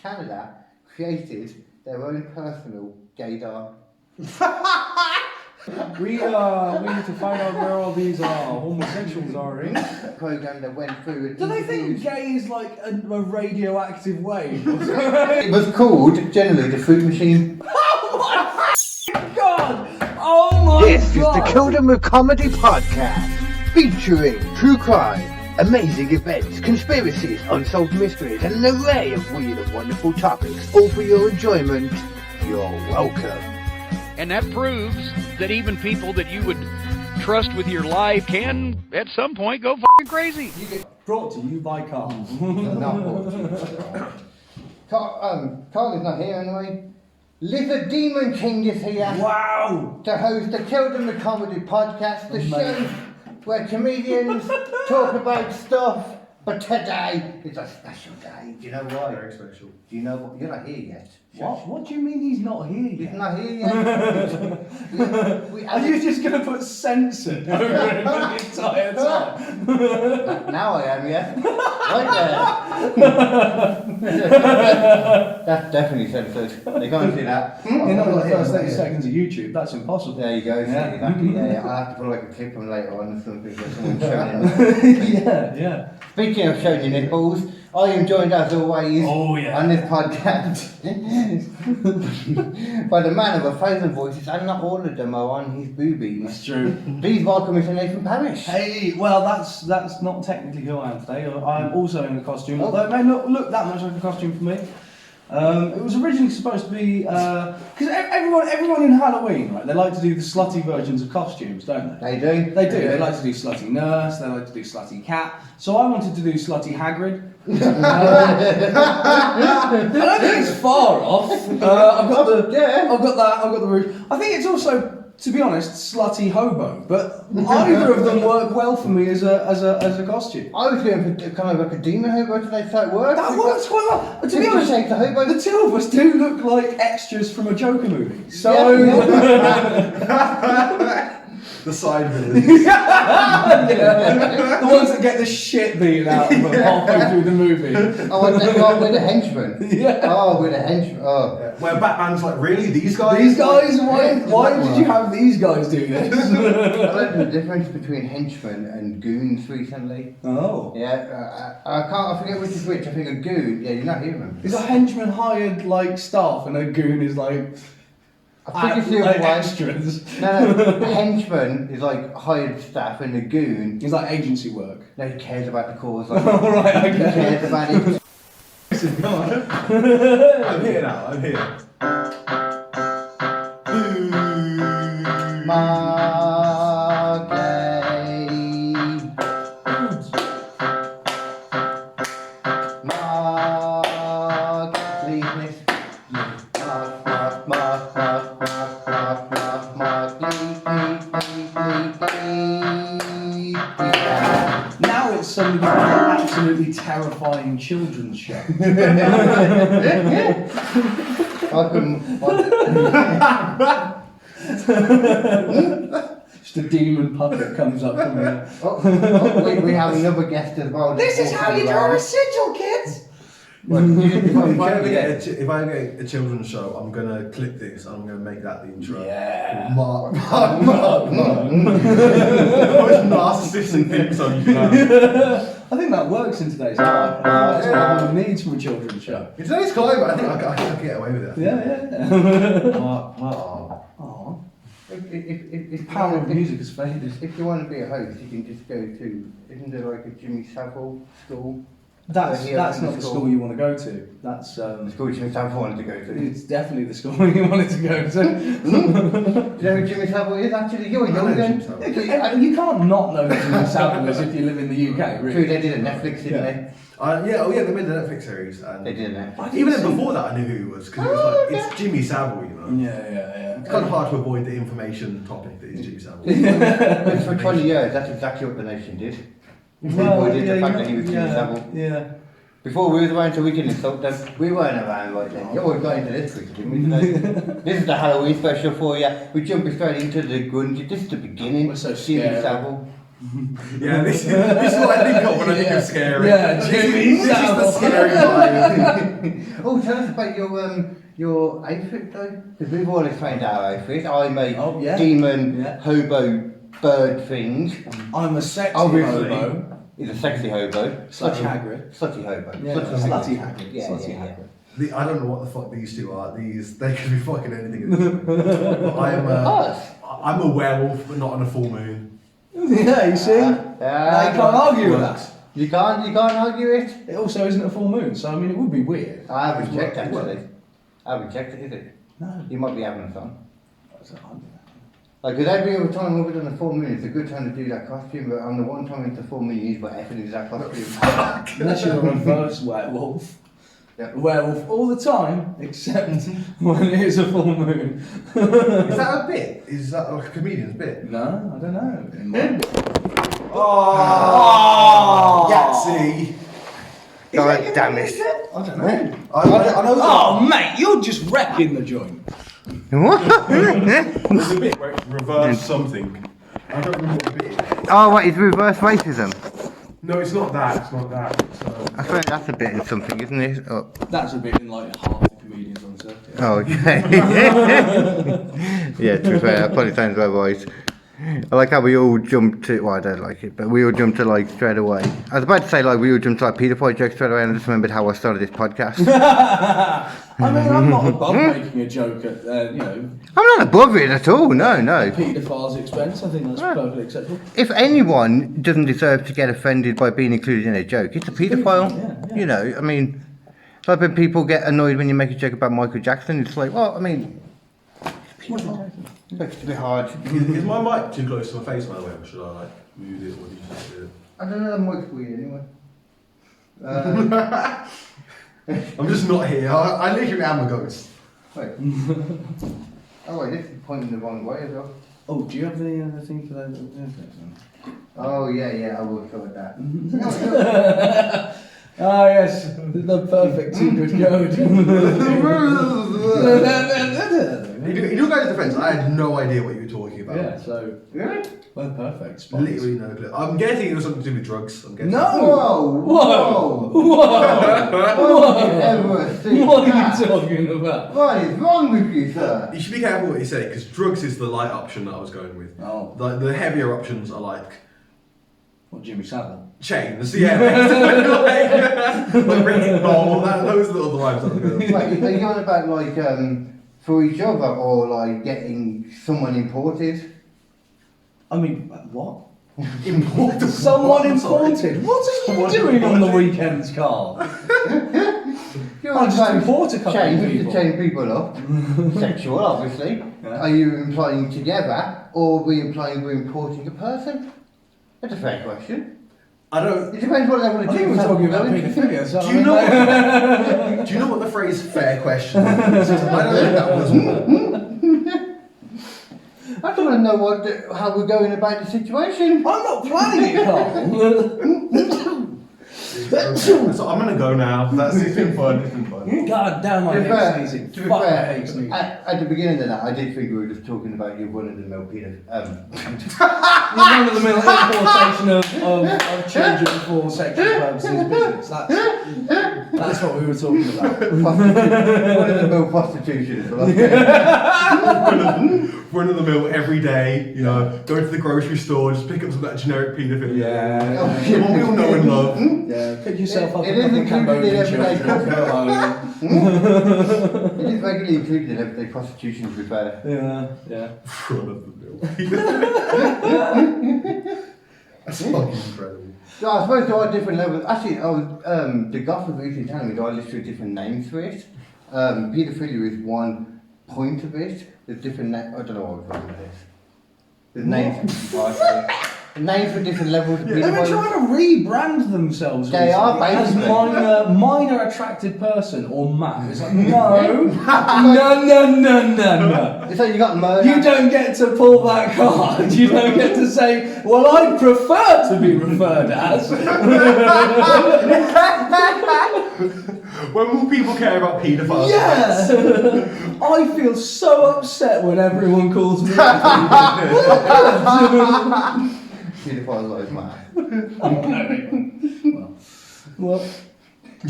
Canada created their own personal gaydar. We need to find out where all these homosexuals are, eh? Program that went through and Do they think gay is like a radioactive wave? It was called generally the fruit machine. Oh my God! Oh my This God! is the Callum Comedy Podcast, featuring true crime, amazing events, conspiracies, unsolved mysteries, and an array of weird and wonderful topics, all for your enjoyment. You're welcome. And that proves that even people that you would trust with your life can, at some point, go f***ing crazy. You get brought to you by Callum. Not brought to you. Carl is not here anyway. Lizard Demon King is here. Wow! To host the Callum the Comedy Podcast, the show where comedians talk about stuff. But today is a special day. Do you know why? Very special. Do you know what? You're not here yet. What do you mean he's not here yet? He's not here yet. Are you just going to put censored over him the entire time? Now I am, yeah. Right there. That's definitely censored. They can't see that. You're not the first 30 seconds of YouTube. That's impossible. There you go. Yeah. Exactly. Yeah. I'll have to put like a clip on later on or something where someone's showing it. Yeah. Speaking of showing your nipples, I am joined as always on this podcast by the man of 1,000 voices, and not all of them are on his boobies. That's true. Please welcome Mr. Nathan Parish. Hey, well, that's not technically who I am today. I'm also in a costume, although it may not look that much like a costume for me. It was originally supposed to be because everyone in Halloween, right? They like to do the slutty versions of costumes, don't they? They do. They do. They like to do slutty nurse. They like to do slutty cat. So I wanted to do slutty Hagrid. I don't think it's far off. I've got the rouge. I think it's also, to be honest, slutty hobo. But either of them work well for me as a costume. I was going for kind of like a demon hobo today, so it works. That works quite well. But to be honest, the hobo. the two of us do look like extras from a Joker movie. So. The side villains. Yeah. The ones that get the shit beaten out of them halfway through the movie. Oh, and then we're the henchmen. Yeah. Oh, we're the henchmen. Oh. Yeah. Where Batman's like, really? These guys? These guys? Why did you have these guys do this? I learned the difference between henchmen and goons recently. Oh. Yeah, I forget which is which. I think a goon, yeah, you're not human. Is a henchman hired like staff and a goon is like... I think it's the like other one. extras. No, a henchman is like hired staff, and a goon. It's like agency work. No, he cares about the cause. Like, Alright, okay. He cares about it. I'm here now, I'm here. Marc Ley. Marc Ley. Now it's suddenly become an absolutely terrifying children's show. Just a demon puppet comes up from here. We have another guest as well. This is how you draw a sigil, kids! If I ever get a children's show, I'm gonna clip this and I'm gonna make that the intro. Yeah. Mark. The most narcissistic thing so you can have. I think that works in today's climate. That's what everyone needs from a children's show. In today's climate, I think I can get away with it. Yeah. Mark. If Power of music is faded. If you want to be a host, you can just go to, isn't there like a Jimmy Savile school? That's not the school you want to go to. That's The school Jimmy Savile wanted to go to. It's definitely the school you wanted to go to. Do you know who Jimmy Savile is actually? You're young then. You can't not know who Jimmy Savile is if you live in the UK, True, really. they did a Netflix, didn't they? They made the Netflix series. And They did a Netflix. even then before that, I knew who he was because it was like, it's Jimmy Savile, you know. Yeah. It's kind of hard to avoid the information topic that is Jimmy Savile. For 20 years, that's exactly what the nation did. The fact that he was Jimmy Savile. Yeah. Before we were around, so we could insult them. We weren't around right then. You always got into this quick, didn't we? This is the Halloween special for you. We jumped straight into the grunge. This is the beginning. We're so Jimmy scared. Savile. Yeah, this is what I think of when I think of scary. Yeah, Jimmy This is the Savile. scary vibe. Oh, tell us about your outfit though, because we've always found our outfit. I'm a demon hobo bird thing. I'm a sexy Obviously. hobo. He's a sexy hobo. Slutty Hagrid. Slutty hobo. Yeah, Slutty Hagrid. Yeah, Slutty yeah, Hagrid. I don't know what the fuck these two are. They could be fucking anything. At this point. But I'm a werewolf, but not on a full moon. Yeah, you see? Yeah, you can't argue with that. You can't argue it. It also isn't a full moon, so I mean, it would be weird. I haven't checked actually. I haven't checked it, is it? No. You might be having fun. Like, because every other time we've done a full moon, it's a good time to do that costume, but on the one time it's a full moon, you use what effing is that costume. Unless you're a reverse werewolf. Yeah. Werewolf all the time, except when it is a full moon. Is that a bit? Is that like a comedian's bit? No, I don't know. It might be. Yahtzee! God damn it. I don't know. I know Oh, mate, you're just wrecking the joint. What? there's a bit where it's reverse something. I don't remember what the bit is. Oh, what, it's reverse racism? No, it's not that. It's not that. It's, I suppose that's a bit in something, isn't it? Oh, That's a bit in like half the comedians on set. oh okay. Yeah, to be fair, that probably sounds about right. I like how we all jumped to, well, I don't like it, but we all jumped to like straight away. I was about to say like we all jumped to like paedophile jokes straight away, and I just remembered how I started this podcast. I mean, I'm not above making a joke at, you know, I'm not above it at all, no. paedophile's expense. I think that's perfectly acceptable. If anyone doesn't deserve to get offended by being included in a joke, it's a paedophile. Yeah. You know, I mean, it's like when people get annoyed when you make a joke about Michael Jackson, it's like, well, I mean, it's a bit hard. is my mic too close to my face, by the way, or should I like move it, or do you just do it? I don't know, that mic's weird anyway. I'm just not here. I literally am a ghost. Wait. Oh wait, this is pointing the wrong way as well. Oh, do you have any other thing for that? Oh yeah, I will cover that. Ah yes, the perfect secret code. In your guys' defense, I had no idea what you were talking about. Yeah, so Really? we're perfect. Spots. Literally no clue. I'm guessing it was something to do with drugs. I'm guessing. No! Whoa! Whoa! Ever think What are that? you talking about? What is wrong with you, sir? You should be careful what you say, because drugs is the light option that I was going with. Oh. The heavier options are like What, Jimmy Savile? chains, yeah. like ringing ball, those are the other ones that I'm going with. Wait, are you on about like for each other or like getting someone imported? I mean, what? Important. Someone imported? What are you doing on the weekends, Carl? You're I just import a couple of change, people. To chain people up. Sexual, obviously. Yeah. Are you implying together or are we implying we're importing a person? That's a fair question. I don't. It depends what level of I think we're detail talking we're about going into. paedophilia, so Do you know? Do you know what the phrase "fair question" is? I don't think that was one. I don't want to know how we're going about the situation. I'm not planning it, Carl. So I'm gonna go now. It's been fun. It's been fun. God damn, I To be fair, hate sneezing. to be Fuck, I fair, hate sneezing. at the beginning of that, I did think we were just talking about your run-of-the-mill Peter. Run of the mill importation of children for sexual purposes business. That's what we were talking about. Run-of-the-mill prostitution is what I'm saying. Run of the mill every day, you know, go to the grocery store, just pick up some of that generic paedophilia. Yeah. The one we all know and love. Yeah, pick yourself up It a couple is of included in Cambodian everyday children. It is regularly included in everyday prostitution, to be fair. Yeah. Run of the mill. That's fucking incredible. So I suppose there are different levels. Actually, the Goth was recently telling me there are literally different names for it. Paedophilia is one point of it. There's different I don't know what we're calling this. There's names for different levels of They've been paedophilia. trying to rebrand themselves They are, as basically. minor attracted person or man. It's like, no. It's like you got murder. You don't get to pull that card. You don't get to say, well, I prefer to be referred as. When will people care about paedophiles? Yeah. I feel so upset when everyone calls me. Paedophile life, man. Well,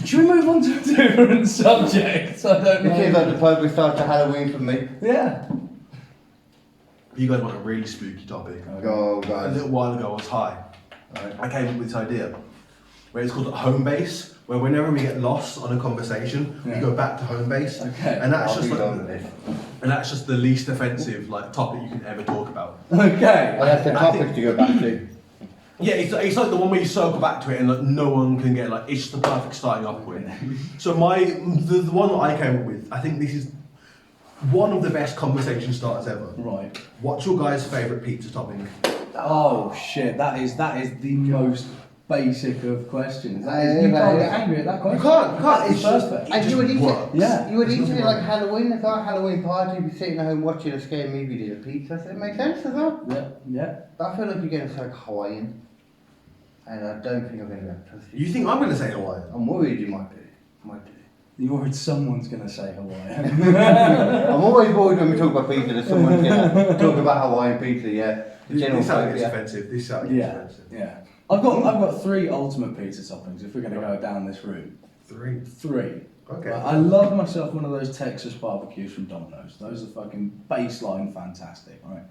Should we move on to a different subject? I don't know. It seems like the perfect start to Halloween for me. Yeah. You guys want a really spooky topic? Oh, A guys. little while ago, I was high. Right. I came up with this idea where it's called home base, where whenever we get lost on a conversation, we go back to home base. Okay. And that's I'll just be like, done with this. and that's just the least offensive like topic you can ever talk about. Okay. Well, that's the topic to go back to. Yeah, it's like the one where you circle back to it and like no one can get like it's just the perfect starting off point. So the one that I came up with, I think this is one of the best conversation starters ever. Right. What's your guys' favourite pizza topping? Oh shit, that is the most basic of questions. That is, you Yeah, can't yeah. get angry at that You question. can't. That is It's just- perfect. And you would eat works. it. Yeah. You would eat it like Halloween. If our Halloween party, you'd be sitting at home watching a scary movie, eat a pizza. Does it make sense as well? Yeah, yeah. I feel like you're getting so Hawaiian. And I don't think I'm going to be able to trust you. You think I'm going to say Hawaii? I'm worried you might do. Might do. You're worried someone's going to say Hawaiian. I'm always worried when we talk about pizza that someone's going to talk about Hawaiian pizza, yeah. The general This sounds phobia. offensive. This sounds Yeah, offensive. yeah. I've got 3 ultimate pizza toppings if we're going to go down this route. 3. 3. Okay. Right, I love myself one of those Texas barbecues from Domino's. Those are fucking baseline fantastic, right?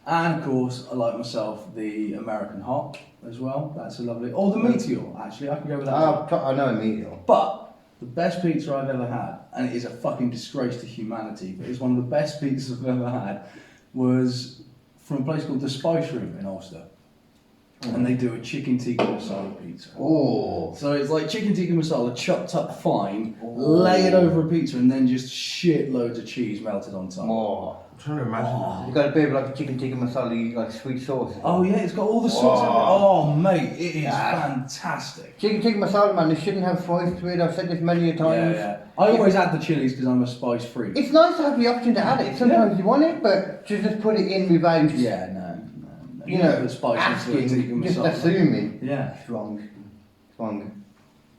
And of course, I like myself the American Hot as well. That's a lovely. Or the Meteor, actually. I can go with that. as well. I know a meal. But the best pizza I've ever had, and it is a fucking disgrace to humanity, but it's one of the best pizzas I've ever had, was from a place called the Spice Room in Ulster. And they do a chicken tikka masala pizza. Oh. So it's like chicken tikka masala chopped up fine, lay it over a pizza, and then just shit loads of cheese melted on top. Oh. I'm trying to imagine. You got a bit of like a chicken tikka masala, like sweet sauce. Oh yeah, it's got all the sauce. Oh mate, it is Yeah. fantastic. Chicken tikka masala, man, they shouldn't have spice to it. I've said this many a Yeah, times. yeah. I always add the chilies because I'm a spice freak. It's nice to have the option to add it. Sometimes you want it, but to just put it in without, Yeah, no. you know, put spice into the tikka asking, just masala. assuming. Yeah. It's wrong. It's wrong.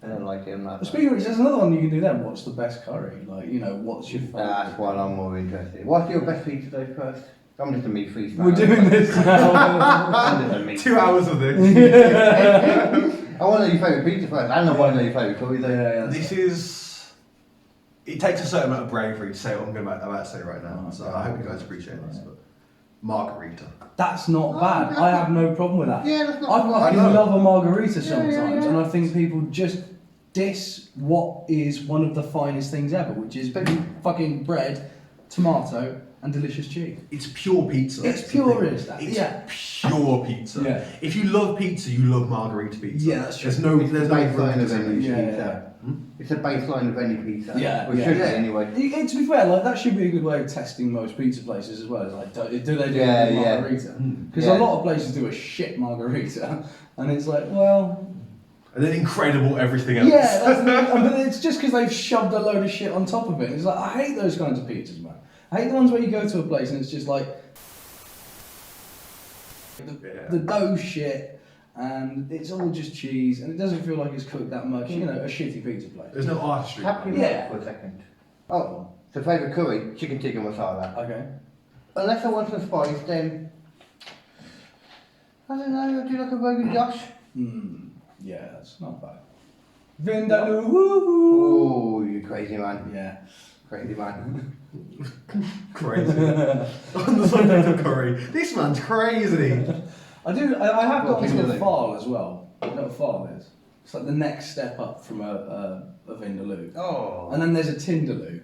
I don't like it. I'm not. Speaking of which, there's another one you can do then. What's the best curry? Like, you know, what's your favourite? That's what I'm more interested in. What's your best pizza though first? I'm just a meat freeze. We're doing this now. I'm just a meat 2 hours of this. I want to know your favourite pizza first. I don't want to know your favourite curry though. Yeah. This is. It takes a certain amount of bravery to say what I'm about to say right now. So I hope you guys appreciate this. But margarita. That's not bad. I have no problem with that. Yeah, that's not I bad. fucking love a margarita sometimes, yeah. and I think people just diss what is one of the finest things ever, which is fucking bread, tomato, and delicious cheese. It's pure pizza. It's That's the pure, thing. is that? It's Yeah. pure pizza. Yeah. If you love pizza, you love margarita pizza. Yeah, that's true. There's no It's the baseline room of to any say. Yeah, pizza. It's a baseline of any pizza. Yeah, Or yeah. should be Yeah. anyway. To be fair, like that should be a good way of testing most pizza places as well. It's like, do they do Yeah, a yeah. margarita? Because Yeah. a lot of places do a shit margarita, and it's like, well, And then incredible everything else. yeah, that's but it's just because they've shoved a load of shit on top of it. It's like, I hate those kinds of pizzas, man. I hate the ones where you go to a place and it's just like the dough shit and it's all just cheese and it doesn't feel like it's cooked that much. You know, a shitty pizza place. There's no artistry. Happy Yeah. for a second. Oh, so favourite curry, chicken tikka masala. Okay. Unless I want some spice, then I don't know. I'll do like a Rogan Josh. Yeah, that's not bad. Vindaloo, woo Oh, you crazy man. Yeah. Crazy man. Crazy. On the subject of curry, this man's crazy. I have got into a Vindaloo. file as well. You know what a file is? It's like the next step up from a Vindaloo. Oh. And then there's a Tindaloo.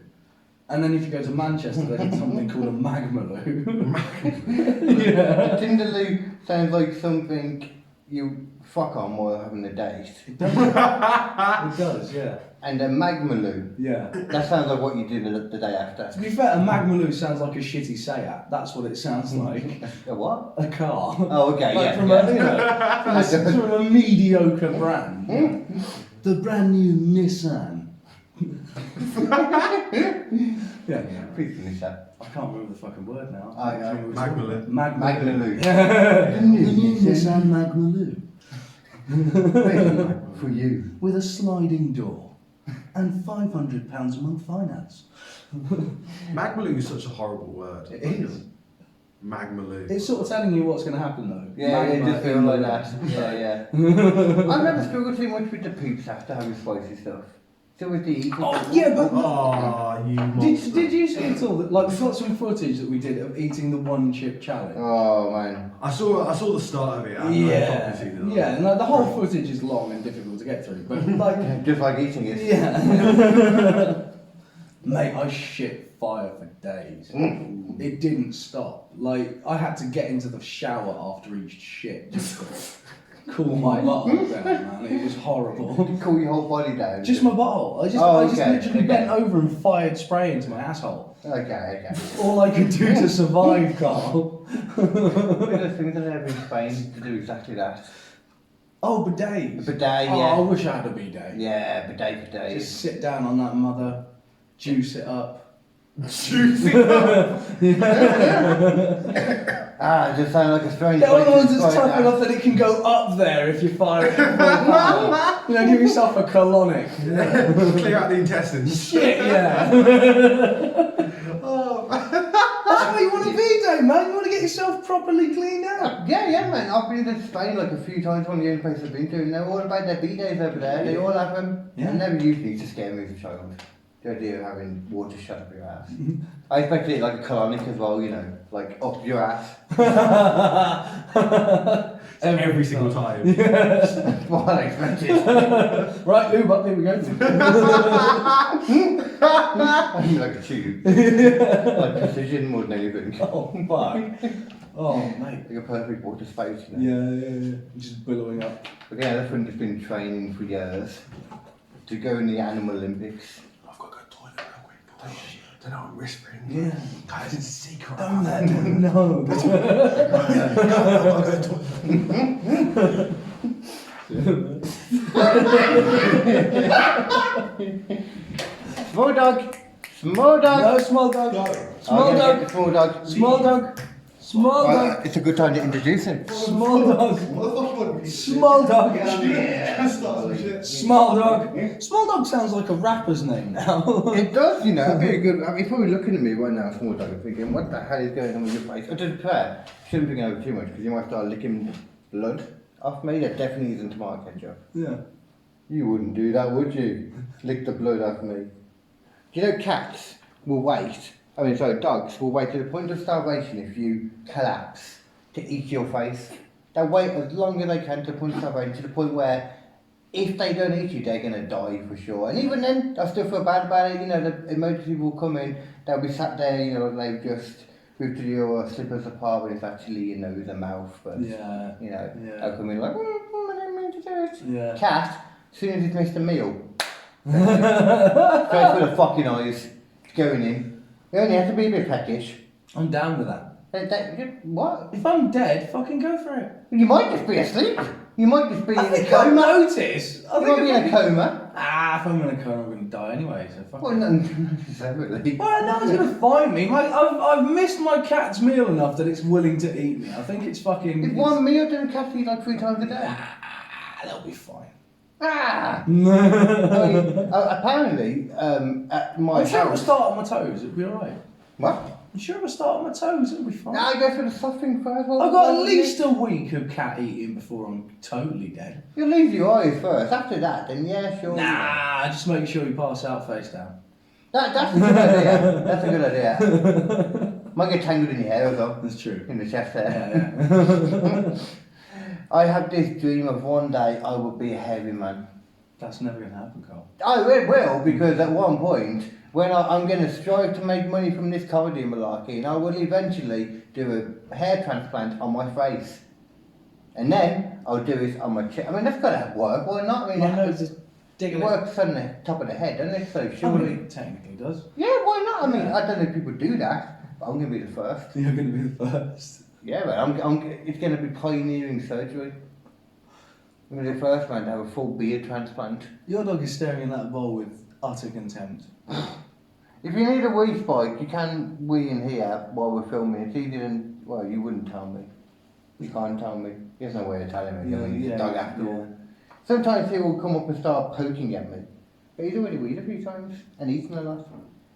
And then if you go to Manchester, there's something called a Magmaloo. Yeah. Tindaloo sounds like something you fuck on while having a date. It does. It does, yeah. And a magmaloo, Yeah. that sounds like what you do the day after. To be fair, a Magmaloo sounds like a shitty Seat. That's what it sounds like. A what? A car. Oh, okay, Like yeah. from yeah. a, you know, from a mediocre brand. The brand new Nissan. Yeah. Please finish that. I can't remember the fucking word now. Magmaloo. Magmaloo. Magmaloo. The new Nissan Magmaloo. For you. With a sliding door and £500 a month finance. Magmaloo is such a horrible word. It is. Magma Lou. It's sort of telling you what's going to happen though. Yeah, it Magma just feels in like the- that. Yeah. I've never struggled too much with the poops after having spicy stuff. So with the eating. Oh yeah, but Oh, you monster. did you see at all that like we've got some footage that we did of eating the one chip challenge? Oh man. I saw the start of it. I Yeah, probably seen it. yeah, and like, the whole footage is long and difficult to get through, but like, Just like eating it. yeah. Mate, I shit fire for days. It didn't stop. Like, I had to get into the shower after each shit just to cool my bottle down, man. It was horrible. Cool your whole body down. Just my bottle. I just literally bent over and fired spray into my asshole. Okay. All I could do to survive, Carl. One of those things that I have in Spain to do exactly that. Oh, bidets. A bidet, Oh, yeah. I wish I had a bidet. Yeah, bidet. Just sit down on that mother, juice it up. Ah, it just sounds like a strange Get one of the way ones to that's describe tough enough that it can go up there if you fire it at full power. You know, give yourself a colonic. Clear out the intestines. Shit, yeah. That's what you want to be doing, man. You want to get yourself properly cleaned out. Yeah, man. I've been to Spain like a few times, one of the only places I've been to, and they're all about their bidets over there. They all have them. Yeah. And never usually to scare me as a child. The idea of having water shut up your ass. I expected it like a colonic as well, you know, like up your ass. Every single time. That's what I expected. Right, lube up, here we go. Like a tube. Like precision more than anything. Oh, fuck. Oh, mate. Like a perfect water spout, you know. Yeah. Just billowing up. But the elephant has been training for years to go in the Animal Olympics. I've got to go to the toilet real quick. Don't know I'm whispering. Yeah. Guys, it's a secret. Don't let them know. Small dog! Small dog! No, small dog. Small Okay, dog. Small dog. Small dog. Small dog. It's a good time to introduce him. Small dog. Small dog. Small dog. Small dog sounds like a rapper's name now. It does, you know. Very good. I mean, he's probably looking at me right now, Small dog, and thinking, what the hell is going on with your face? To be fair, shouldn't bring over too much because you might start licking blood off me. That definitely isn't tomato ketchup. Yeah. You wouldn't do that, would you? Lick the blood off me. Do you know cats will wait? Dogs will wait to the point of starvation if you collapse to eat your face. They'll wait as long as they can to the point of starvation, to the point where if they don't eat you, they're going to die for sure. And even then, they'll still feel bad about it. You know, the emergency will come in, they'll be sat there, you know, they've just ripped your slippers apart when it's actually your nose and mouth. But, Yeah. you know, Yeah. they'll come in like, I didn't mean to do it. Yeah. Cat, as soon as he's missed a meal, straight for the fucking eyes, going in. You only have to be a bit peckish. I'm down with that. What? If I'm dead, fucking go for it. You might just be asleep. You might just be in I a think I'll coma. notice. You might be in a coma. If I'm in a coma, I'm going to die anyway, so fuck Well, it. not necessarily. Well, no one's going to find me. I've missed my cat's meal enough that it's willing to eat me. I think it's fucking... If one meal doesn't catch you like 3 times a day. They'll be fine. I mean, apparently, at my I'm sure if I house. start on my toes, it'll be alright. What? I'm sure if I start on my toes, it'll be fine. Now I go for the suffering first. I've got at least a week of cat eating before I'm totally dead. You'll lose your eyes first. After that, then yeah, sure. Nah, just make sure you pass out face down. That's a good idea. That's a good idea. Might get tangled in your hair as well. That's true. In the chest there. Yeah. I had this dream of one day I would be a hairy man. That's never going to happen, Carl. It will, because at one point, when I'm going to strive to make money from this comedy malarkey, and I will eventually do a hair transplant on my face. And then I'll do it on my chest. I mean, that's got to work, why not? I mean, My nose is it digging works on the top of the head, doesn't it? So surely... It technically does. Yeah, why not? I mean, I don't know if people do that, but I'm going to be the first. You're going to be the first. Yeah, but it's going to be pioneering surgery. I'm going to be the first man to have a full beard transplant. Your dog is staring in that bowl with utter contempt. If you need a wee spike, you can wee in here while we're filming. It's easier than, well, you wouldn't tell me. You can't tell me. There's no way of telling me. I mean, he's a dog after all. Sometimes he will come up and start poking at me. But he's already weed a few times and eaten a lot.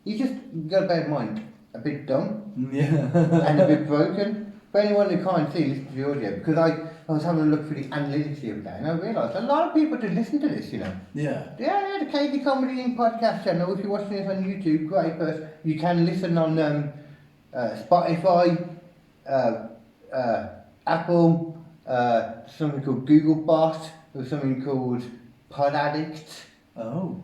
You just got to bear in mind, a bit dumb Yeah. and a bit broken. For anyone who can't see, listen to the audio, because I was having a look through the analytics the other day and I realised a lot of people do listen to this, you know. Yeah. Yeah, the KD Comedy Inc. podcast channel. If you're watching this on YouTube, great, but you can listen on Spotify, Apple, something called Googlebot, or something called Pod Addict, Oh.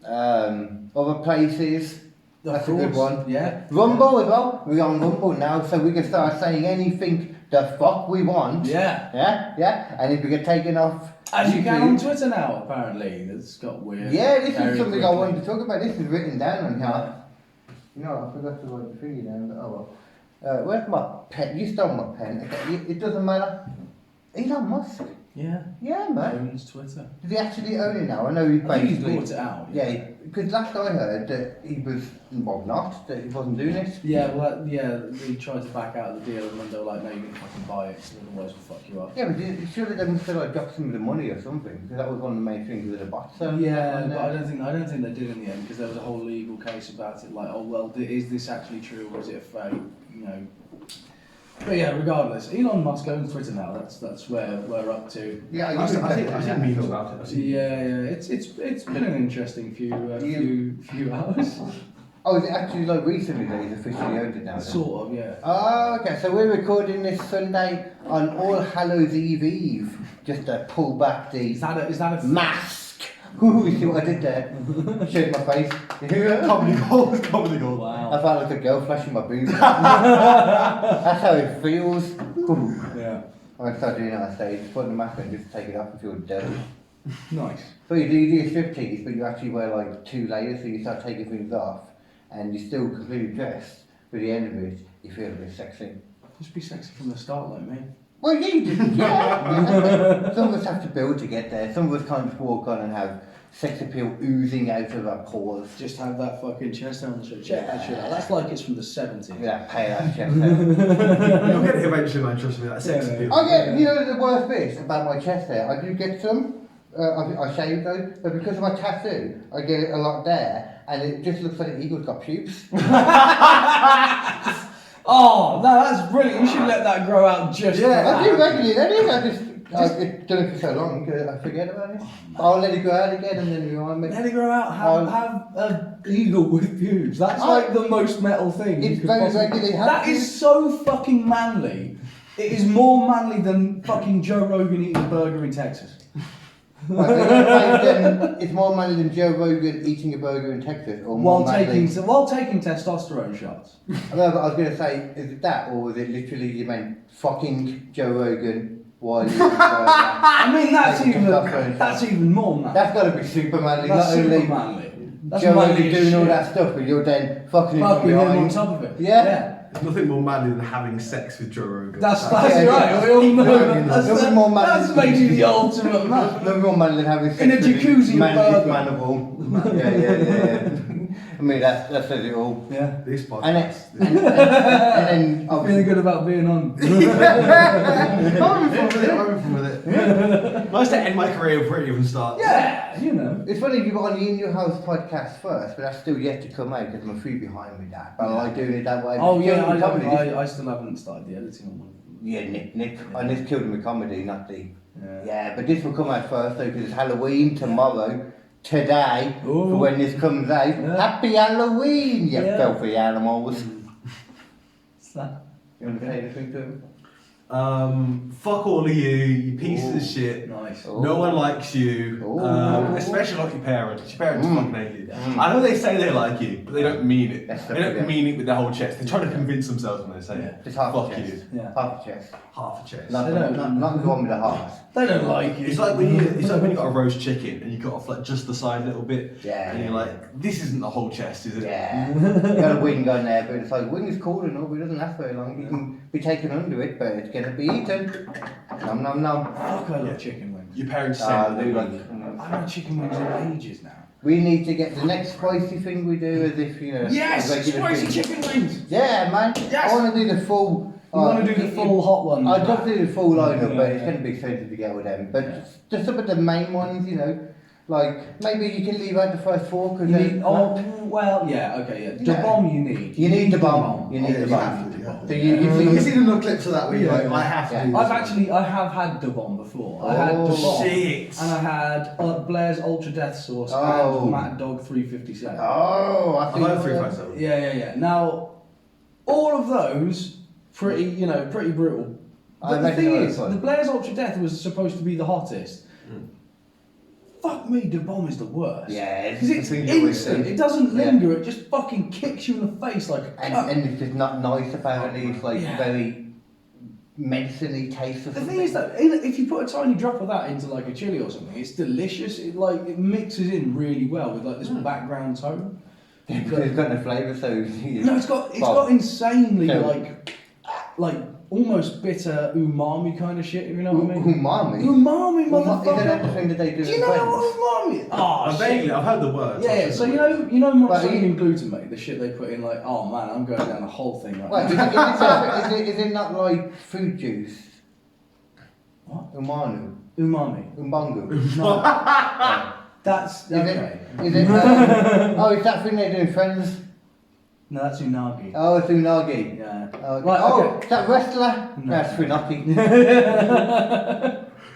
other places. That's a good one. Yeah. Rumble as well. We're on Rumble now, so we can start saying anything the fuck we want. Yeah. Yeah. And if we get taken off. As you can YouTube- on Twitter now, apparently. That's got weird. Yeah, this very is something I quickly. wanted to talk about. This is written down on here. Yeah. You know, I forgot to write the thingy down, but oh well. Where's my pen? You stole my pen. It doesn't matter. Elon Musk. Yeah. Yeah, man. Owns Twitter. Does he actually own it now? I know he's I think he's basically. bought it out. Yeah, because last I heard that he was, well, not, that he wasn't doing it. Yeah, well, he tried to back out of the deal, and then they were like, no, you're going to fucking buy it, so otherwise we'll fuck you up. Yeah, but surely they must have like dropped some of the money or something, because that was one of the main things with the bots. Yeah, but I don't think they did in the end, because there was a whole legal case about it, like, oh well, is this actually true or is it a fake? You know. But yeah, regardless, Elon Musk owns Twitter now. That's where we're up to. Yeah, I think memes about it. Yeah. It's been an interesting few hours. Oh, is it actually like recently that he's officially owned it now? Then? Sort of, yeah. Oh, okay, so we're recording this Sunday on All Hallows Eve, just to pull back the Is that a mask. Ooh, you see what I did there? Showed my face. Comedy gold. Wow. I felt like a girl flashing my boobs. That's how it feels. Ooh. Yeah. I'm going to start doing it on stage, put the mask on and just take it off and feel dirty. Nice. So you do your striptease, but you actually wear like 2 layers, so you start taking things off, and you're still completely dressed. By the end of it, you feel a bit sexy. Just be sexy from the start, like me. Well, yeah, you do. Yeah. Some of us have to build to get there. Some of us can't just walk on and have sex appeal oozing out of our pores. Just have that fucking chest down the shirt. Check that shit out. That's like it's from the 70s. Yeah, pay that chest out. You'll get it eventually, man. Trust me. That sex Yeah. appeal. I get, you know, the worst bit about my chest hair. I do get some. I shave those, but because of my tattoo, I get it a lot there, and it just looks like an eagle's got pubes. Oh, no, that's brilliant. You should let that grow out just I do regularly. I've done it for so long, I forget about it. I'll let it grow out again and then remind me. Let it grow out. Have an eagle with pubes. That's like the most metal thing. It's very regularly That happening. is so fucking manly. It is more manly than fucking Joe Rogan eating a burger in Texas. It's more manly than Joe Rogan eating a burger in Texas, or more While manly. taking testosterone shots. No, but I was going to say, is it that, or was it literally you meant fucking Joe Rogan while you eating a burger? I mean, Taking that's even more manly. That's got to be super manly. That's not super only manly. That's Joe manly Rogan as doing all shit. that stuff, but you're then fucking him from Fucking him on behind. top of it. Yeah. There's nothing more manly than having sex with Joe Rogan. That's Yeah, right. We all know yeah. that. Nothing more manly That's made you the ultimate man. Nothing more manly than having sex In a with the jacuzzi manliest burger. man of all. Yeah. I mean, that says it all. Yeah. This And podcast. then I'm feeling good about being on. I'm having fun with it. Nice to end my career before it even starts. Yeah, you know. It's funny you got on the In Your House podcast first, but that's still yet to come out because I'm a few behind with that. But I like doing it that way. Oh yeah, Killing comedy. I still haven't started the editing on one. Yeah, Nick. And this killed me comedy, not the. Yeah. Yeah, but this will come out first though because it's Halloween tomorrow. Today, Ooh. for when this comes out. Yeah. Happy Halloween, you Yeah. filthy animals. What's that? You want to say anything to him? Fuck all of you pieces of shit. Nice. Oh. No one likes you, Ooh. especially not your parents. Your parents fucking hate you. Mm. I know they say they like you, but they don't mean it. That's They don't okay. mean it with their whole chest. They try to convince themselves when they say Yeah. it. Just half Fuck a chest. you. Yeah. Half a chest. Half a chest. Not They don't- the one with the heart. They don't like you. It's like when you got a roast chicken and you cut off like just the side a little bit. Yeah. And you're like, this isn't the whole chest, is it? Yeah. You got a wing on there, but it's like wing is cool enough, but it doesn't last very long. You can be taken under it, but it's gonna be eaten. Nom nom nom. Fuck, I love Yeah. chicken wings. Your parents say Ah, they do like. like. I've had chicken wings in ages now. We need to get the next spicy thing we do as if, you know, Yes, a regular spicy thing. chicken wings. Yeah, man. Yes. I want to do the full. You want to do the full hot ones? I'd love to do the full lineup, Yeah, but it's yeah. going to be expensive to get with them. But just some of the main ones, you know, Like, maybe you can leave out the first 4 because You then... need, oh, well, yeah, okay, yeah. The Yeah. bomb you need. You need the bomb. You need the You bomb. have to, you have to. So You've seen enough clips of that where you're like, Yeah. I have to Yeah. do this. I have had the bomb before. I had Oh, the bomb. shit. And I had Blair's Ultra Death Sauce Oh. and Mad Dog 357. Oh, I I've think... had 357. Yeah. Now, all of those, pretty brutal. I But the reckon thing it is, was fun. the Blair's Ultra Death was supposed to be the hottest. Fuck me, the bomb is the worst. Yeah, Because it's the thing you instant. always It doesn't Yeah. linger. It just fucking kicks you in the face like a cup. And it's just not nice apparently, it's like Yeah. very medicine-y taste or The something. thing is that if you put a tiny drop of that into like a chili or something, it's delicious. It mixes in really well with like this background tone. Yeah, because it's got no flavour, so... No, it's got Well, insanely so- like almost bitter umami kind of shit. If you know what I mean? Umami? Umami, Is that motherfucker. the thing that they do Do you in know Friends? what umami is? Oh, Vaguely, I've heard the word. Yeah, so you know But monosodium glutamate, the shit they put in, like, oh man, I'm going down the whole thing right Wait, now. is it not like fruit juice? What? Umanu? Umami. Umbungu? No. That's Is okay. Is it oh, it's that thing they do in Friends? No, that's unagi. Oh, it's unagi. Yeah. Right, okay. is that wrestler? No. That's funaki.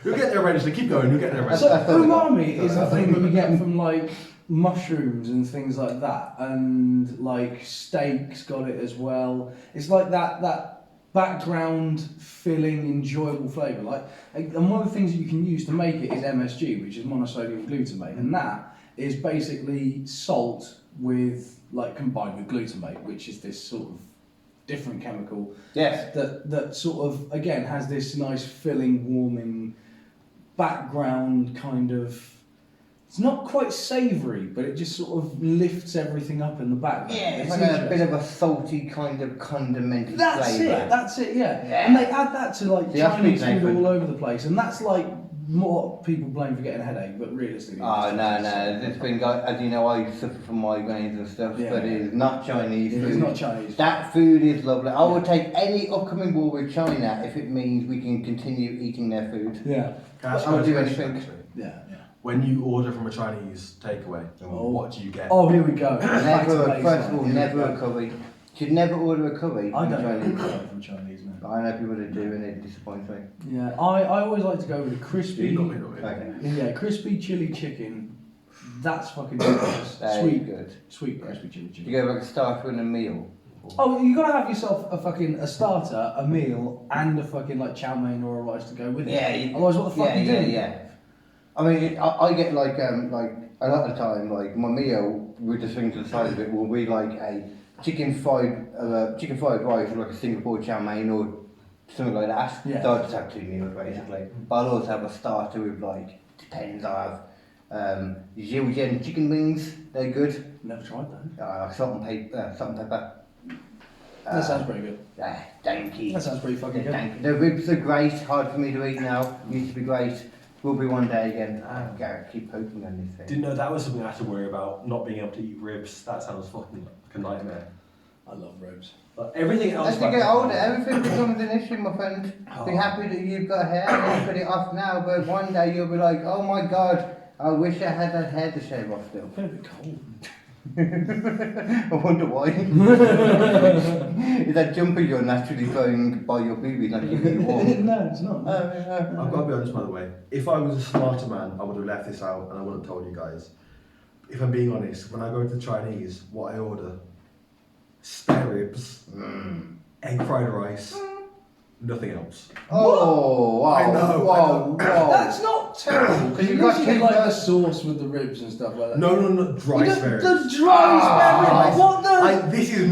You'll get there eventually. Keep going. You'll get there eventually. So I thought about- umami is the thing that you get from like mushrooms and things like that, and like steaks got it as well. It's like that background filling, enjoyable flavour. Like, and one of the things that you can use to make it is MSG, which is monosodium glutamate, and that is basically salt with like combined with glutamate, which is this sort of different chemical Yes. that sort of again has this nice filling, warming background kind of. It's not quite savoury, but it just sort of lifts everything up in the background. Yeah, it's It's like a interesting. bit of a salty kind of condimented That's flavour. it. That's it. Yeah. Yeah. And they add that to like See, that's Chinese big food name all over the place, and that's like what people blame for getting a headache, but realistically. Oh, it's no, just- no, this thing, as you know, I suffer from migraines and stuff, Yeah. but it is not Chinese food. It's not Chinese. That food is lovely. I will take any upcoming war with China if it means we can continue eating their food. Yeah. Can I ask I you would a do question, anything. actually? Yeah. When you order from a Chinese takeaway, Oh. what do you get? Oh, here we go. Back to Never, baseline. first of all, Here we never go. a curry. Should never order a curry I from don't Chinese. know from Chinese, man. I know people that do and it disappoints me. Yeah, I always like to go with a crispy. You got me, got me. Okay. Yeah, crispy chili chicken. That's fucking delicious. That is Sweet, good. sweet crispy chili Do chicken. you go like a starter and a meal? Oh, you gotta have yourself a starter, a meal, and a fucking like chow mein or a rice to go with it. Yeah. Otherwise, what the fuck yeah, are you yeah, doing? yeah. I mean, I get like a lot of the time, like my meal with the thing to the side of it will be like a chicken fried rice or like a Singapore chow mein or something like that. Yeah. So I just have 2 meals basically. But I'll also have a starter with like, depends, I have Zhejiang chicken wings, they're good. Never tried that. Salt and pepper. That sounds pretty good. Danky. That sounds pretty fucking good. Danky. The ribs are great, hard for me to eat now, used to be great. Will be one day again. I gotta keep poking on this thing. Didn't know that was something I had to worry about, not being able to eat ribs. That sounds fucking like a nightmare. I love ribs. But everything else. As you get older, everything becomes an issue, my friend. Be Oh. happy that you've got hair and you put it off now, but one day you'll be like, oh my god, I wish I had that hair to shave off still. It's a bit cold. I wonder why. Is that jumper you're naturally throwing by your boobies not keeping you warm? No, it's not. I've got to be honest, by the way. If I was a smarter man, I would have left this out and I wouldn't have told you guys. If I'm being honest, when I go to Chinese, what I order: spare ribs, egg fried rice, nothing else. Oh, wow. I know, Whoa, whoa. That's not terrible. Because you You've got usually two get like the first- sauce with the ribs and stuff like that. No, dry You spare don't- ribs. the dry spare ribs. What the? This is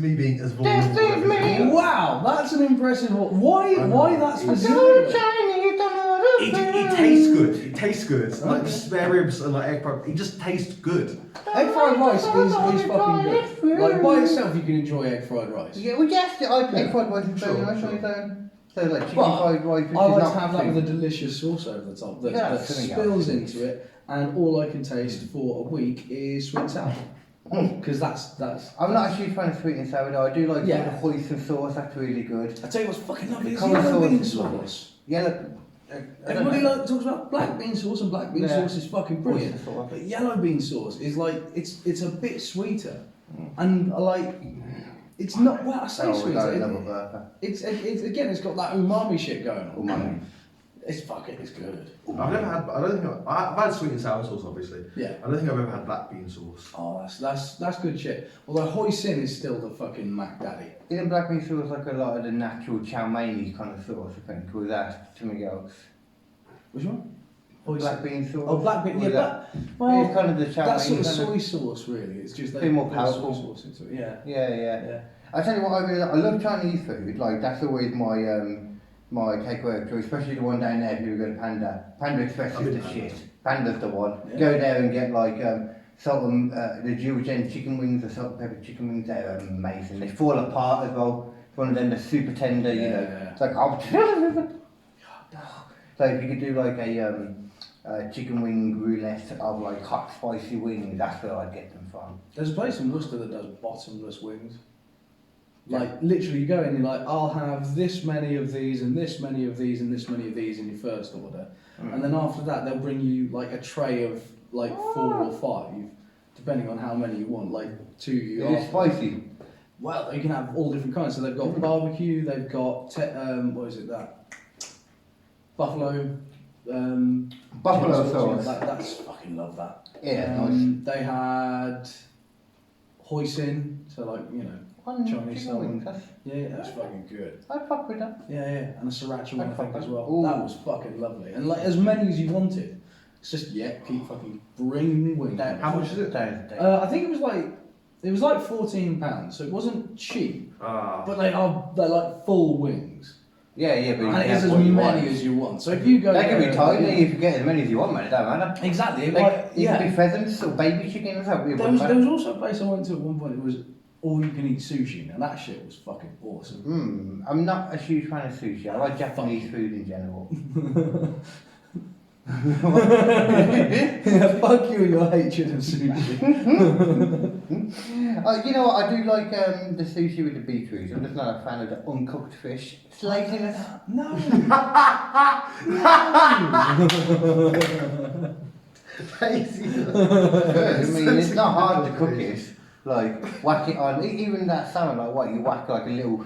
me being as vulnerable. This is me. Wow, that's an impressive. Why that's So specific? Chinese, don't know how to It tastes good. It tastes good. Like the spare ribs and like egg fried. It just tastes good. Egg fried rice is fucking good. Like by itself, you can enjoy egg fried rice. Yeah, well, yes, egg fried rice is very nice on its own. So, like chicken But fried rice, which I is like not to have that with a too- delicious sauce over the top that, Yeah, that something spills else. into it, and all I can taste for a week is sweet and sour. Because that's. I'm not a huge fan of sweet and sour though. I do like Yeah. the hoisin sauce, that's really good. I tell you what's fucking lovely is Common yellow bean sauce is sauce. Yellow, Everybody talks about black bean sauce, and black bean sauce is fucking brilliant. But yellow bean sauce is like it's a bit sweeter, and like it's not. Well, I say sweeter. It's again, it's got that umami shit going on. Umami. It's good. I've never had. I don't think I've had sweet and sour sauce, obviously. Yeah. I don't think I've ever had black bean sauce. Oh, that's good shit. Although hoisin is still the fucking Mac Daddy. Isn't black bean sauce like a lot of the natural chow mein kind of sauce, I think, or is that something else? Which one? Black bean sauce. Oh, black bean. Yeah, well, it's kind of the chow mein. That's sort of soy sauce, really. It's just a bit more powerful. Soy sauce into it. Yeah. I tell you what, I love Chinese food. Like that's always my takeaway of choice, especially the one down there. If you go to Panda, Panda Express is the shit. Panda's the one. Yeah. Go there and get like salt and the Jiujian chicken wings, the salt and pepper chicken wings. They're amazing. They fall apart as well. It's one of them that's super tender. You know, it's like so if you could do like a chicken wing roulette of like hot spicy wings, that's where I'd get them from. There's a place in Worcester that does bottomless wings. Like literally, you go in, you're like, I'll have this many of these, and this many of these, and this many of these in your first order, and then after that they'll bring you like a tray of like 4 or 5, depending on how many you want. Like to you. Is it spicy? Well, you can have all different kinds. So they've got barbecue, they've got what is it that? Buffalo. Buffalo sauce. That's fucking love that. Yeah, nice. They had hoisin, so like Chinese style. wings. Yeah, that's fucking good. I'd fuck with that. Yeah, and a siracha one I think as well. Ooh. That was fucking lovely, and like as many as you wanted. It's just keep fucking bringing me wings. How much is it? I think it was like £14, so it wasn't cheap. But they're like full wings. Yeah, but you And can it's have as what you many want. as you want. So if you go, They can be tiny. If you get as many as you want, man, it don't matter. Exactly. It can be pheasants or baby chicken or something. There was also a place I went to at one point. It was all you can eat sushi. Now that shit was fucking awesome. I'm not a huge fan of sushi. I like Japanese food in general. Fuck you and your hatred of sushi. You know what? I do like the sushi with the beetroots. I'm just not a fan of the uncooked fish. It's laziness. No. Laziness. I mean, it's not hard to cook it. Like whack it on. Even that salmon, like what you whack like a little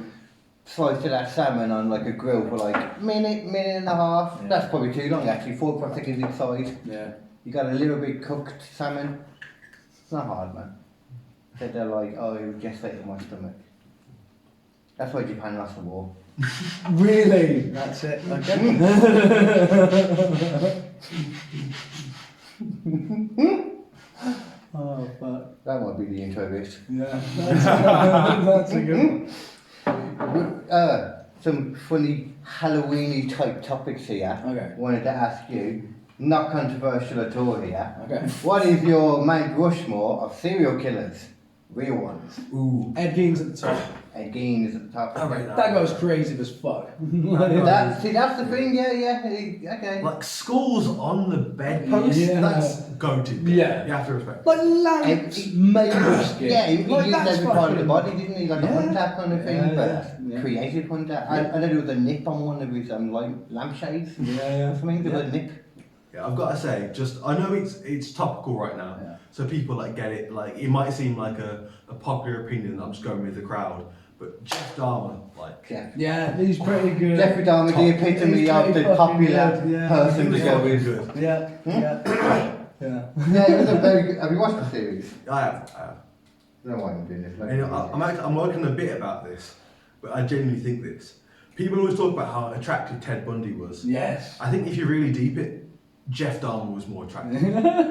slice of that salmon on like a grill for like minute and a half. Yeah. That's probably too long actually. 45 seconds inside. Yeah. You got a little bit cooked salmon. It's not hard, man. They're like, oh, it would gestate in my stomach. That's why Japan lost the war. Really? That's it. Okay. Oh fuck. That might be the intro bit. Yeah. That's a good one. Some funny Halloweeny type topics here. Okay. Wanted to ask you, not controversial at all here. Okay. What is your Mount Rushmore of serial killers? Real ones. Ooh. Ed Gein's at the top. Ed Gein is at the top. That guy's creative as fuck. That's the thing, yeah, okay. Like schools on the bedpost, Yeah. that's goated. Yeah. You have to respect. Like lamps made of skin. Yeah, he like, used that's every part of the fucking- body, didn't he? Like a hunter kind of thing, but yeah. creative hunter. I know there was a nip on one of his lampshades. Yeah. Or something, there was a nip. Yeah, I've got to say, I know it's topical right now, so people like get it. Like it might seem like a popular opinion that I'm just going with the crowd, but Jeff Dahmer, like Yeah, he's pretty good. Jeffrey Dahmer, the epitome He's of pretty the fucking popular good, yeah. person to he was go fucking with. good. Yeah. Yeah, it was a very good. Have you watched the series? I have. I don't know why I'm doing this. And, I'm working a bit about this, but I genuinely think this. People always talk about how attractive Ted Bundy was. Yes. I think if you really deep it, Jeff Dahmer was more attractive.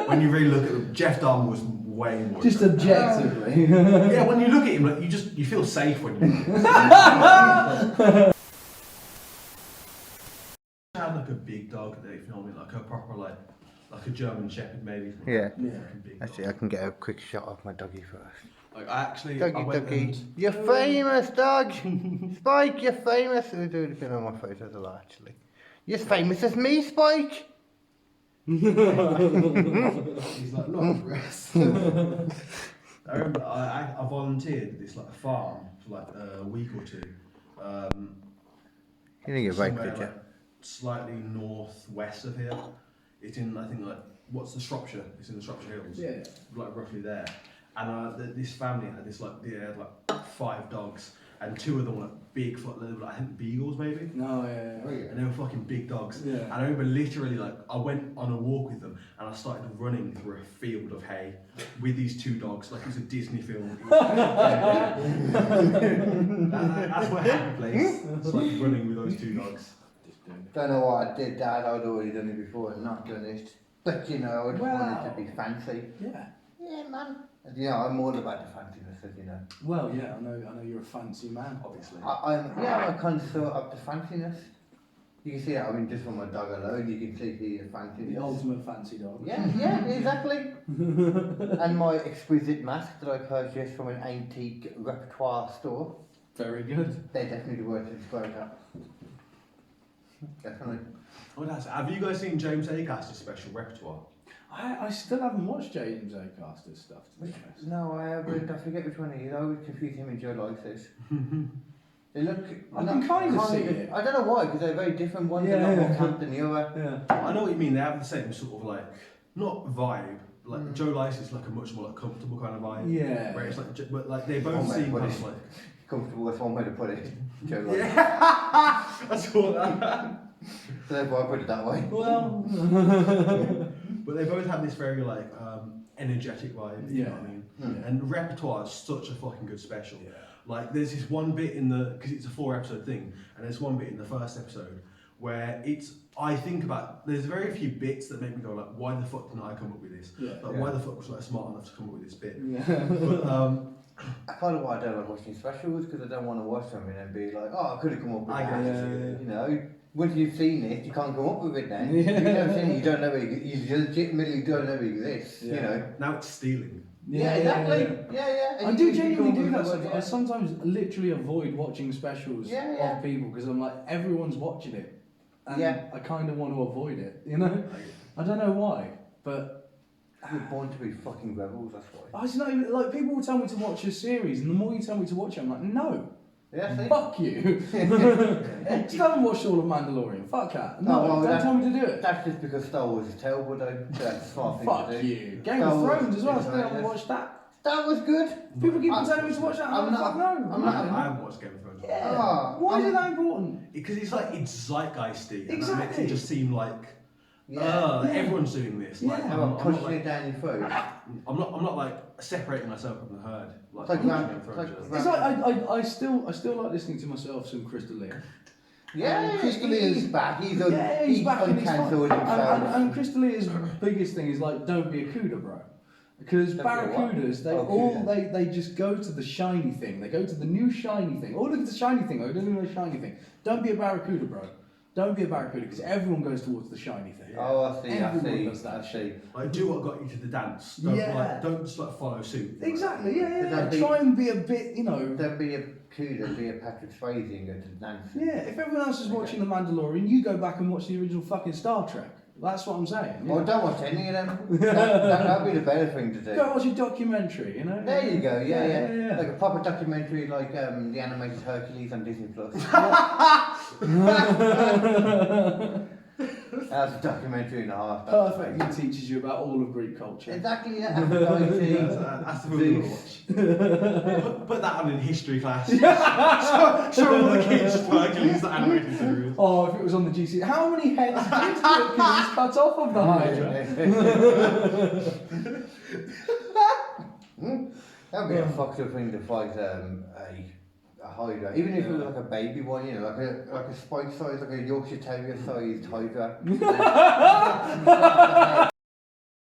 When you really look at him, Jeff Dahmer was way more Just attractive. objectively. Yeah, when you look at him, like you feel safe when you look at him. Had like a big dog there, if you know what I mean, like a proper like a German Shepherd maybe. Yeah. Fucking big dog. Actually, I can get a quick shot of my doggy first. Like I went Doggy. and- You're famous, dog. Spike, you're famous. We're doing a bit on my face, that's a lot actually. You're as famous as me, Spike. He's like, not impressed. I remember I volunteered at this like farm for like a week or two. You didn't get right, Somewhere, did you? like, slightly northwest of here. It's in, I think, like, what's the Shropshire? It's in the Shropshire Hills. Yeah. Like, roughly there. And this family had this, like, they had, like, 5 dogs. And 2 of them were, like, big, they were, like, I think beagles, maybe. No, yeah. And they were fucking big dogs. Yeah. And I remember literally, like, I went on a walk with them and I started running through a field of hay with these 2 dogs, like it was a Disney film. That's my happy place. It's like running with those 2 dogs. Don't know what I did, Dad. I'd already done it before and not done it. But you know, I just wanted to be fancy. Yeah. Yeah, man. And, you know, I'm all about the fanciness, as you know. Well, yeah, I know you're a fancy man, obviously. I'm a connoisseur of the fanciness. You can see that, I mean, just from my dog alone, you can see the fanciness. The ultimate fancy dog. Yeah, exactly. And my exquisite mask that I purchased from an antique repertoire store. Very good. They're definitely worth to describe that. Definitely. Have you guys seen James Acaster's special repertoire? I still haven't watched James Acaster's stuff, to be honest. No, I haven't. I forget which one it is. I always confuse him and Joe Lysis. They look. I can kind of see it. I don't know why, because they're very different. One's a lot more camp than the other. Yeah. I know what you mean. They have the same sort of like, not vibe. Like Joe Lysis is like a much more like comfortable kind of vibe. Yeah. Where it's like, but like they both seem kind of like comfortable. That's one way to put it. Joe Lysis. Yeah. That's all. So therefore, I put it that way. Well. But they both have this very like energetic vibe. You know what I mean? Yeah. And repertoire is such a fucking good special. Yeah. Like there's this one bit in because it's a 4-episode thing, and there's one bit in the first episode where I think about, there's very few bits that make me go like, why the fuck didn't I come up with this? Why the fuck was I smart enough to come up with this bit? Yeah. But Kind of why I don't like watching specials, because I don't want to watch something and be like, oh, I could have come up with I that. get it. You know, once you've seen it, you can't come up with it then. If you've never seen it, you don't know you legitimately don't know it exists. Yeah. You know. now it's stealing. Yeah, exactly. Yeah. And I you do can come genuinely up do with that. something, I sometimes literally avoid watching specials Yeah. of people because I'm like, everyone's watching it, and I kind of want to avoid it. You know, I don't know why, but You're born to be fucking rebels, that's why. I just not even like people will tell me to watch a series, and the more you tell me to watch it, I'm like, no. Yeah, see? Fuck you. Just haven't watched all of Mandalorian. Fuck that. No, well, don't tell me to do it. That's just because Star Wars is terrible, though. That's a smart thing Fuck to do. you. Game Star of Wars Thrones as well. I is still haven't horrendous. watched that. That was good. People keep telling me to watch that. I'm not- Fuck no. I'm not- I haven't watched Game of Thrones. Yeah. Why is it that important? Because it's like it's zeitgeisty, and that makes Exactly. it just seem like Yeah. everyone's doing this. Like, Yeah. How about I'm not pushing it like, down your throat? I'm not like separating myself from the herd. Like, It's like I'm Ram- watching Game of Thrones. it's It's like I still like listening to myself some Crystal Lee. Yeah, Crystal he's back. He's He's back and he's fine. uncancelled himself. And Crystal Lee's biggest thing is like, don't be a CUDA, bro. Because Don't be a what? barracudas, they just go to the shiny thing. They go to the new shiny thing. Oh, look at the shiny thing. Oh, don't do the shiny thing. Don't be a barracuda, bro. Don't be a barracuda, because everyone goes towards the shiny thing. Oh, I see, Everyone does that I see. Like, do what got you to the dance. Don't, don't just like follow suit. Exactly, yeah. Don't be- Try and be a bit, you know. Don't be a CUDA, be a Patrick Swayze and go to the dance. Yeah, if everyone else is watching The Mandalorian, you go back and watch the original fucking Star Trek. That's what I'm saying. Well, don't watch any of them. That'd be the better thing to do. Go watch a documentary, you know? There you go, yeah. Yeah. Like a proper documentary like the animated Hercules on Disney Plus. That's a documentary and a half. Perfect. He teaches you about all of Greek culture. Exactly, yeah. Aphrodite. That's the movie to watch. Put that on in history class. show all the kids Hercules, the animated series. Oh, if it was on the GC. How many heads did Hercules cut off of the Hydra? That'd be a fucked up thing to fight a Hydra. Even if it was like a baby one, you know, like a spike size, like a Yorkshire Terrier sized Hydra.